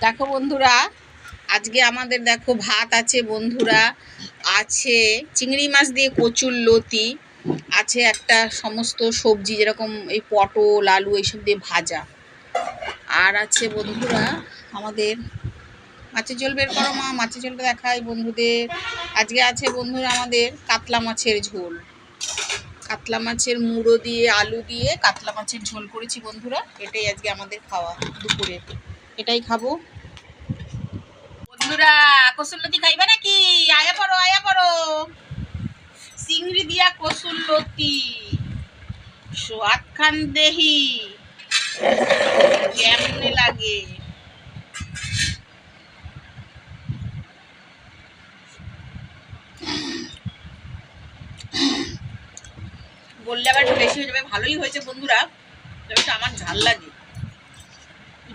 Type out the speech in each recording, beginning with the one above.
দেখো বন্ধুরা, আজকে আমাদের দেখো ভাত আছে বন্ধুরা, আছে চিংড়ি মাছ দিয়ে কচুর লতি, আছে একটা সমস্ত সবজি যেরকম এই পটল আলু এইসব দিয়ে ভাজা, আর আছে বন্ধুরা আমাদের মাছের ঝোল। বের করো মা, মাছের ঝোলটা দেখাই বন্ধুদের। আজকে আছে বন্ধুরা আমাদের কাতলা মাছের ঝোল, কাতলা মাছের মুড়ো দিয়ে আলু দিয়ে কাতলা মাছের ঝোল করেছি বন্ধুরা। এটাই আজকে আমাদের খাওয়া দুপুরে, এটাই খাবো বন্ধুরা। কসুরলতি খাইবা নাকি? আয়া পড়ো আয়া পড়ো। চিংড়ি দিয়া কসুরলতি স্বাদ খান দেহি কেমনে লাগে। বললে আবার একটু বেশি হয়ে যাবে। ভালোই হয়েছে বন্ধুরা, তবে আমার ঝাল লাগে,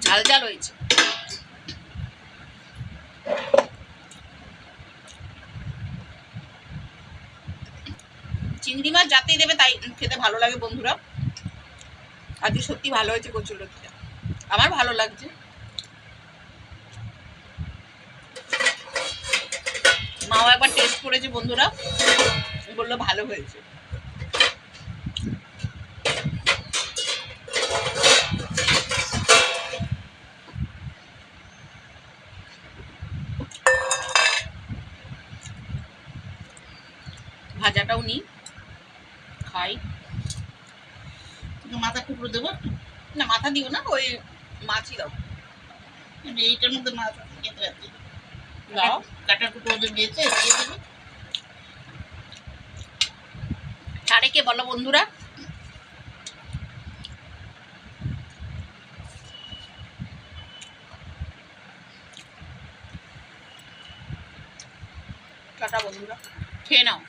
ঝাল ঝাল হয়েছে। চিংড়ি মাছ যাতেই দেবে তাই খেতে ভালো লাগে বন্ধুরা। আজকে সত্যি ভালো হয়েছে কচুরলতিটা, আমার ভালো লাগছে। মাও একবার টেস্ট করেছে বন্ধুরা, বললো ভালো হয়েছে। ভাজাটাও নি, খাই। মাথা টুকরো দেবো না? মাথা দিও না, ওই মাছই দাও। এইটার মধ্যে মাছ খেতে পারছি, দাও কাটা টুকরো দিয়েছে, দিয়ে দেবে। ছাড়ে কে বলো বন্ধুরা? টাটা বন্ধুরা, খেয়ে নাও।